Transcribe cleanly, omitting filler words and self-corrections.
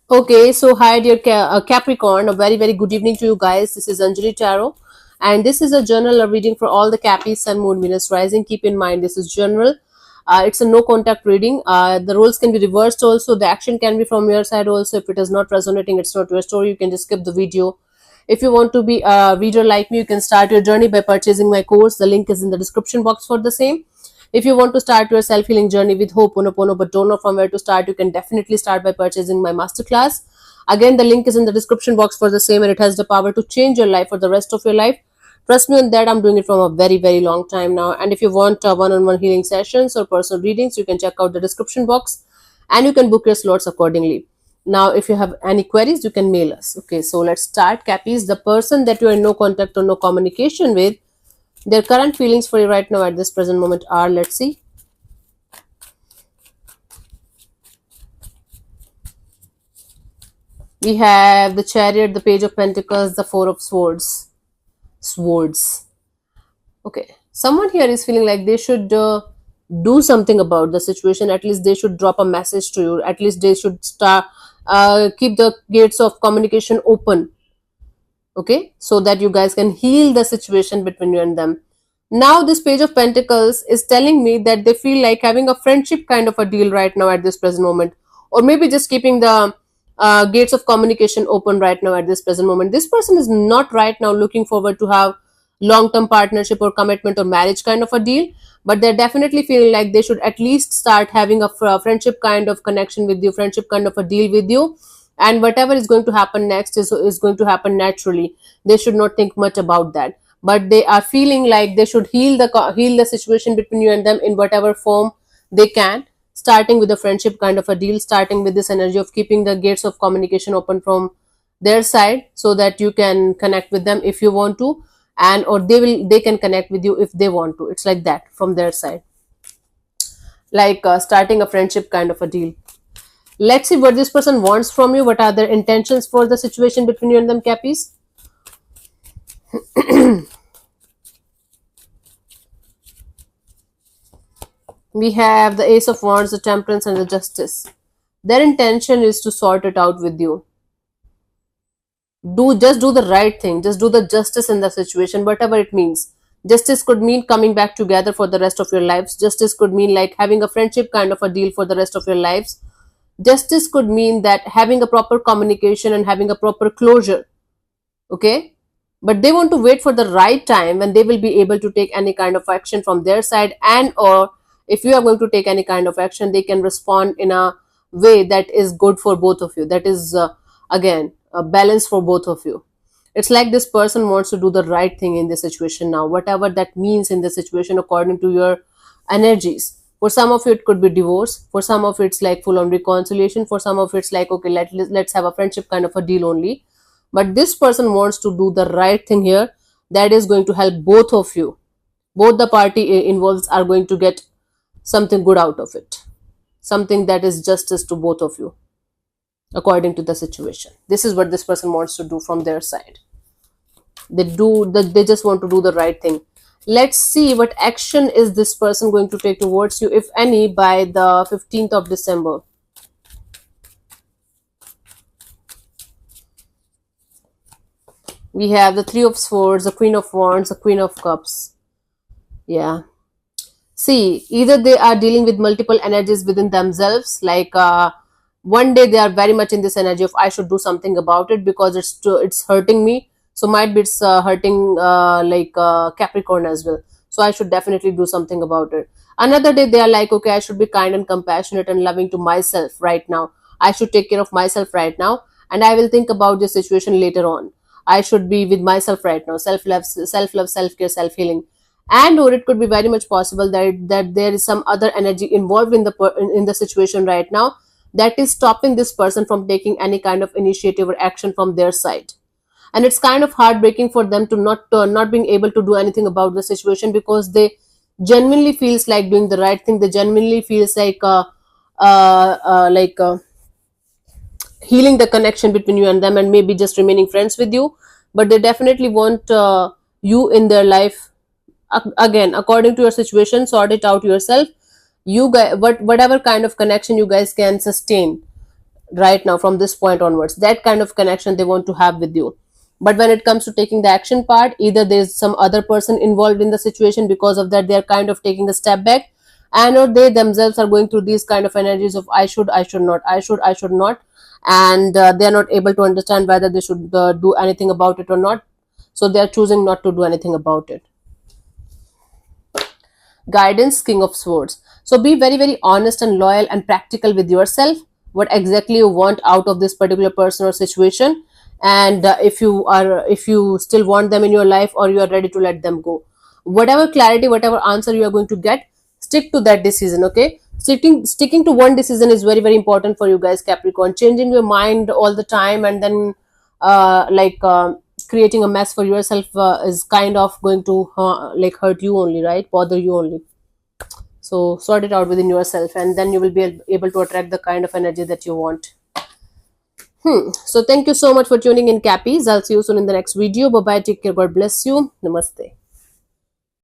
Okay, so hi dear Capricorn, a very good evening to you guys. This is Anjali Tarot, and this is a general reading for all the Capis, Sun, Moon, Venus, Rising. Keep in mind this is general. It's a no contact reading. The roles can be reversed also. The action can be from your side also. If it is not resonating, it's not your story. You can just skip the video. If you want to be a reader like me, you can start your journey by purchasing my course. The link is in the description box for the same. If you want to start your self healing journey with Ho'oponopono but don't know from where to start, you can definitely start by purchasing my masterclass. Again, the link is in the description box for the same, and it has the power to change your life for the rest of your life. Trust me on that. I'm doing it from a very long time now. And if you want one-on-one healing sessions or personal readings, you can check out the description box, and you can book your slots accordingly. Now, if you have any queries, you can mail us. Okay, so let's start. Cappies, the person that you are in no contact or no communication with, their current feelings for you right now at this present moment are, let's see. We have the Chariot, the Page of Pentacles, the Four of Swords. Swords. Okay. Someone here is feeling like they should do something about the situation. At least they should drop a message to you. At least they should start keep the gates of communication open. Okay, so that you guys can heal the situation between you and them. Now this Page of Pentacles is telling me that they feel like having a friendship kind of a deal right now at this present moment, or maybe just keeping the gates of communication open right now at this present moment. This person is not right now looking forward to have long-term partnership or commitment or marriage kind of a deal, but they're definitely feeling like they should at least start having a friendship kind of connection with you, friendship kind of a deal with you, and whatever is going to happen next is going to happen naturally. They should not think much about that, but they are feeling like they should heal the situation between you and them in whatever form they can, starting with a friendship kind of a deal, starting with this energy of keeping the gates of communication open from their side, so that you can connect with them if you want to, and or they can connect with you if they want to. It's like that from their side, like starting a friendship kind of a deal. Let's see what this person wants from you. What are their intentions for the situation between you and them, Cappies? We have the Ace of Wands, the Temperance, and the Justice. Their intention is to sort it out with you. Do the right thing. Just do the justice in the situation, whatever it means. Justice could mean coming back together for the rest of your lives. Justice could mean like having a friendship kind of a deal for the rest of your lives. Justice could mean that having a proper communication and having a proper closure. Okay, but they want to wait for the right time when they will be able to take any kind of action from their side, and or if you are going to take any kind of action, they can respond in a way that is good for both of you, that is again a balance for both of you. It's like this person wants to do the right thing in this situation now, whatever that means in the situation according to your energies. For some of you it could be divorce, for some of it's like full on reconciliation, for some of it's like okay, let's have a friendship kind of a deal only. But this person wants to do the right thing here, that is going to help both of you. Both the party involved are going to get something good out of it, something that is justice to both of you according to the situation. This is what this person wants to do from their side. They just want to do the right thing. Let's see what action is this person going to take towards you, if any, by the 15th of December. We have the Three of Swords, the Queen of Wands, the Queen of Cups. Yeah. See, either they are dealing with multiple energies within themselves, like one day they are very much in this energy of I should do something about it because it's hurting me. So might be it's hurting Capricorn as well. So I should definitely do something about it. Another day they are like, okay, I should be kind and compassionate and loving to myself right now. I should take care of myself right now, and I will think about this situation later on. I should be with myself right now. Self love, self care, self healing. And or it could be very much possible that there is some other energy involved in the situation right now, that is stopping this person from taking any kind of initiative or action from their side. And it's kind of heartbreaking for them to not being able to do anything about the situation, because they genuinely feels like doing the right thing. They genuinely feels like healing the connection between you and them, and maybe just remaining friends with you. But they definitely want you in their life. Again, according to your situation, sort it out yourself. You guys, whatever kind of connection you guys can sustain, right now from this point onwards. That kind of connection they want to have with you. But when it comes to taking the action part, either there's some other person involved in the situation, because of that they're kind of taking a step back, and or they themselves are going through these kind of energies of I should not, I should not, and they're not able to understand whether they should do anything about it or not, so they're choosing not to do anything about it. Guidance, King of Swords. So be very, very honest and loyal and practical with yourself, what exactly you want out of this particular person or situation, and if you still want them in your life, or you are ready to let them go. Whatever clarity, whatever answer you are going to get, stick to that decision. Okay, sticking to one decision is very, very important for you guys, Capricorn. Changing your mind all the time and then like creating a mess for yourself is kind of going to like hurt you only, right? Bother you only. So sort it out within yourself, and then you will be able to attract the kind of energy that you want. So thank you so much for tuning in, Cappies. I'll see you soon in the next video. Bye bye, take care, God bless you, namaste.